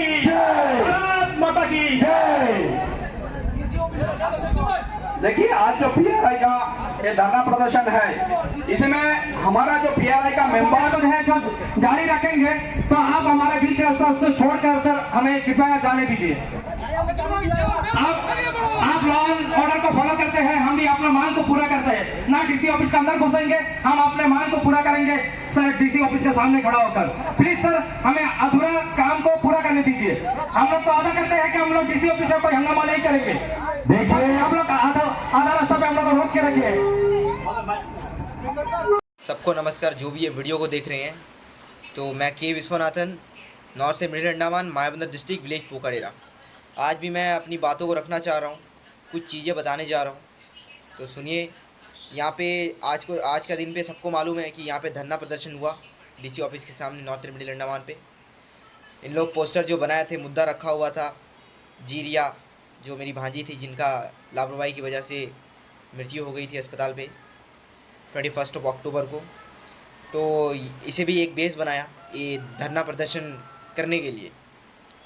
की जय। भारत माता की जय। देखिए, आज जो पीआरआई का ये धरना प्रदर्शन है, इसमें हमारा जो पीआरआई का मेंबर है जो जारी रखेंगे, तो आप हमारे बीच रास्ता से छोड़कर सर हमें कृपया जाने दीजिए। आप लॉ एंड ऑर्डर को फॉलो करते हैं, हम भी अपना मांग को पूरा करते हैं। ना डीसी ऑफिस के अंदर घुसेंगे, हम अपने मांग को पूरा करेंगे सर डीसी ऑफिस के सामने खड़ा होकर। प्लीज सर, हमें अधूरा काम को पूरा करने दीजिए। हम लोग तो आधा करते हैं कि हम लोग डीसी ऑफिस में कोई हंगामा नहीं करेंगे। देखिए, हम लोग आधा रास्ता पे हम लोग को रोक के रखिए। सबको नमस्कार, जो भी ये वीडियो को देख रहे हैं। तो मैं K Vishwanathan, north middle Andaman, Mayabunder district, village Pokadera. आज भी मैं अपनी बातों को रखना चाह रहा हूँ, कुछ चीज़ें बताने जा रहा हूँ। तो सुनिए, यहाँ पे आज का दिन पे सबको मालूम है कि यहाँ पे धरना प्रदर्शन हुआ डीसी ऑफिस के सामने, नॉर्थ मिडिल अंडमान पे। इन लोग पोस्टर जो बनाए थे, मुद्दा रखा हुआ था जीरिया, जो मेरी भांजी थी, जिनका लापरवाही की वजह से मृत्यु हो गई थी अस्पताल पे 21 अक्टूबर को। तो इसे भी एक बेस बनाया ये धरना प्रदर्शन करने के लिए।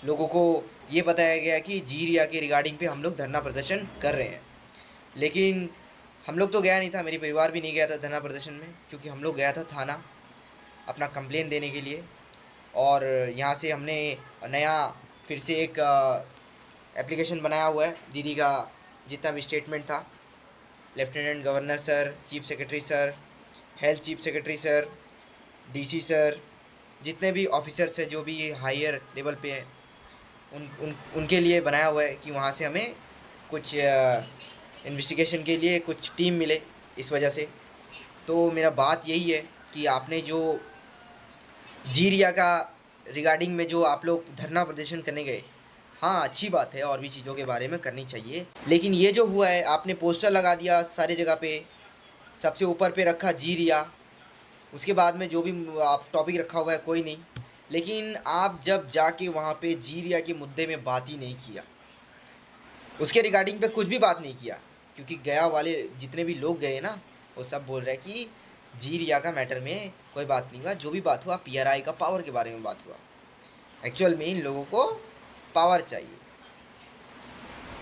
लोगों को ये बताया गया कि जीरिया के रिगार्डिंग पे हम लोग धरना प्रदर्शन कर रहे हैं। लेकिन हम लोग तो गया नहीं था, मेरी परिवार भी नहीं गया था धरना प्रदर्शन में, क्योंकि हम लोग गया था थाना अपना कंप्लेन देने के लिए। और यहाँ से हमने नया फिर से एक एप्लीकेशन बनाया हुआ है। दीदी का जितना भी स्टेटमेंट था, lieutenant governor sir, chief secretary sir, health chief secretary sir, DC sir, जितने भी ऑफिसर्स हैं जो भी हायर लेवल पे हैं, उनके लिए बनाया हुआ है कि वहाँ से हमें कुछ इन्वेस्टिगेशन के लिए कुछ टीम मिले। इस वजह से तो मेरा बात यही है कि आपने जो जीरिया का रिगार्डिंग में जो आप लोग धरना प्रदर्शन करने गए, हाँ अच्छी बात है, और भी चीज़ों के बारे में करनी चाहिए। लेकिन ये जो हुआ है, आपने पोस्टर लगा दिया सारी जगह पे, सबसे ऊपर पे रखा जीरिया, उसके बाद में जो भी आप टॉपिक रखा हुआ है कोई नहीं। लेकिन आप जब जाके वहाँ पे जीरिया के मुद्दे में बात ही नहीं किया, उसके रिगार्डिंग पे कुछ भी बात नहीं किया, क्योंकि गया वाले जितने भी लोग गए ना, वो सब बोल रहे हैं कि जीरिया का मैटर में कोई बात नहीं हुआ, जो भी बात हुआ पीआरआई का पावर के बारे में बात हुआ। एक्चुअल में इन लोगों को पावर चाहिए,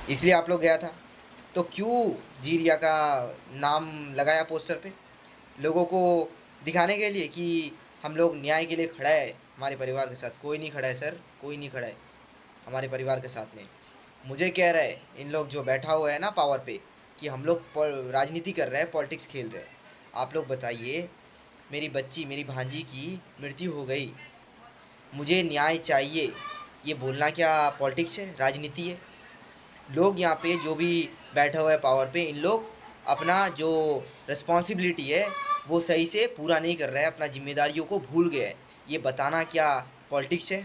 इसलिए आप लोग गया था। तो क्यों जीरिया का नाम लगाया पोस्टर पे? लोगों को दिखाने के लिए कि हम लोग न्याय के लिए खड़ा है हमारे परिवार के साथ। कोई नहीं खड़ा है सर, कोई नहीं खड़ा है हमारे परिवार के साथ में। मुझे कह रहा है इन लोग जो बैठा हुआ है ना पावर पे, कि हम लोग राजनीति कर रहे हैं, पॉलिटिक्स खेल रहे हैं। आप लोग बताइए, मेरी बच्ची, मेरी भांजी की मृत्यु हो गई, मुझे न्याय चाहिए, ये बोलना क्या पॉलिटिक्स है, राजनीति है? लोग यहाँ पे जो भी बैठा हुआ है पावर पे, इन लोग अपना जो रिस्पॉन्सिबिलिटी है वो सही से पूरा नहीं कर रहा है, अपना जिम्मेदारियों को भूल गया है। ये बताना क्या पॉलिटिक्स है?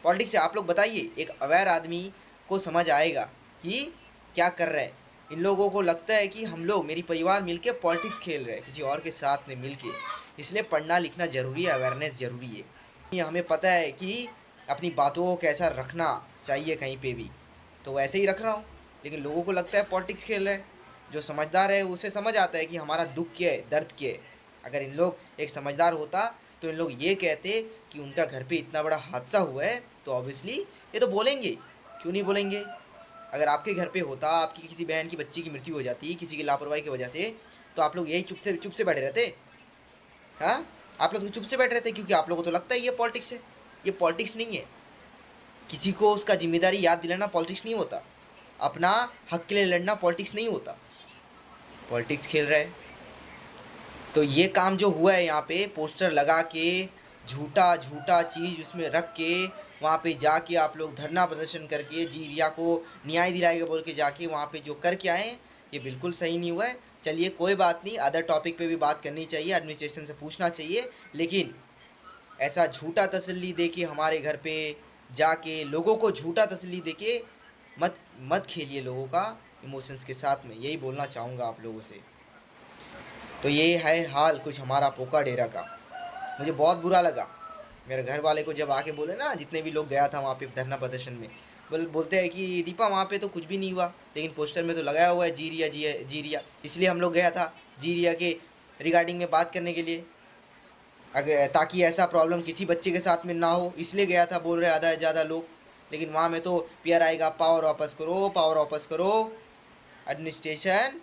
पॉलिटिक्स है? आप लोग बताइए, एक अवेयर आदमी को समझ आएगा कि क्या कर रहे हैं। इन लोगों को लगता है कि हम लोग, मेरी परिवार मिलके पॉलिटिक्स खेल रहे हैं किसी और के साथ में मिलके। इसलिए पढ़ना लिखना ज़रूरी है, अवेयरनेस ज़रूरी है। ये हमें पता है कि अपनी बातों को कैसा रखना चाहिए कहीं पे भी, तो वैसे ही रख रहा हूँ। लेकिन लोगों को लगता है पॉलिटिक्स खेल रहे हैं। जो समझदार है उसे समझ आता है कि हमारा दुख क्या है, दर्द क्या है। अगर इन लोग एक समझदार होता तो इन लोग ये कहते कि उनका घर पे इतना बड़ा हादसा हुआ है, तो ऑब्वियसली ये तो बोलेंगे, क्यों नहीं बोलेंगे? अगर आपके घर पे होता, आपकी किसी बहन की बच्ची की मृत्यु हो जाती किसी की लापरवाही की वजह से, तो आप लोग यही चुप से बैठे रहते? हाँ, आप लोग तो चुप से बैठे रहते, क्योंकि आप लोगों को तो लगता है ये पॉलिटिक्स है। ये पॉलिटिक्स नहीं है। किसी को उसका जिम्मेदारी याद दिलाना पॉलिटिक्स नहीं होता। अपना हक के लिए लड़ना पॉलिटिक्स नहीं होता। पॉलिटिक्स खेल रहा है। तो ये काम जो हुआ है यहाँ पे, पोस्टर लगा के झूठा झूठा चीज़ उसमें रख के, वहाँ पे जाके आप लोग धरना प्रदर्शन करके जीरिया को न्याय दिलाएगा बोल के जाके वहाँ पे जो करके आए, ये बिल्कुल सही नहीं हुआ है। चलिए कोई बात नहीं, अदर टॉपिक पे भी बात करनी चाहिए, एडमिनिस्ट्रेशन से पूछना चाहिए। लेकिन ऐसा झूठा तसल्ली दे के हमारे घर पे जाके लोगों को झूठा तसल्ली दे के मत खेलिए लोगों का इमोशंस के साथ में। यही बोलना चाहूँगा आप लोगों से। तो ये है हाल कुछ हमारा पोकाडेरा का। मुझे बहुत बुरा लगा। मेरे घर वाले को जब आके बोले ना, जितने भी लोग गया था वहाँ पे धरना प्रदर्शन में, बोलते हैं कि दीपा वहाँ पे तो कुछ भी नहीं हुआ, लेकिन पोस्टर में तो लगाया हुआ है जीरिया जीरिया। इसलिए हम लोग गया था जीरिया के रिगार्डिंग में बात करने के लिए, अगर ताकि ऐसा प्रॉब्लम किसी बच्चे के साथ में ना हो, इसलिए गया था, बोल रहे आधा ज़्यादा लोग। लेकिन वहाँ में तो पीआर आएगा, पावर वापस करो, पावर वापस करो, एडमिनिस्ट्रेशन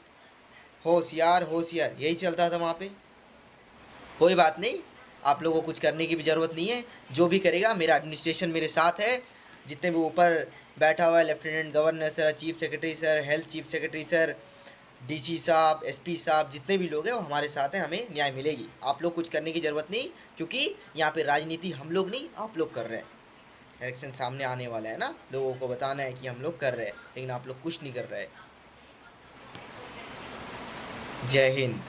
होशियार होशियार, यही चलता था वहाँ पे। कोई बात नहीं, आप लोगों को कुछ करने की भी ज़रूरत नहीं है। जो भी करेगा, मेरा एडमिनिस्ट्रेशन मेरे साथ है। जितने भी ऊपर बैठा हुआ है, lieutenant governor sir, chief secretary sir, health chief secretary sir, DC साहब, एसपी साहब, जितने भी लोग हैं वो हमारे साथ हैं, हमें न्याय मिलेगी। आप लोग कुछ करने की ज़रूरत नहीं, क्योंकि यहाँ पे राजनीति हम लोग नहीं, आप लोग कर रहे हैं। इलेक्शन सामने आने वाला है ना, लोगों को बताना है कि हम लोग कर रहे हैं, लेकिन आप लोग कुछ नहीं कर रहे हैं। जय हिंद।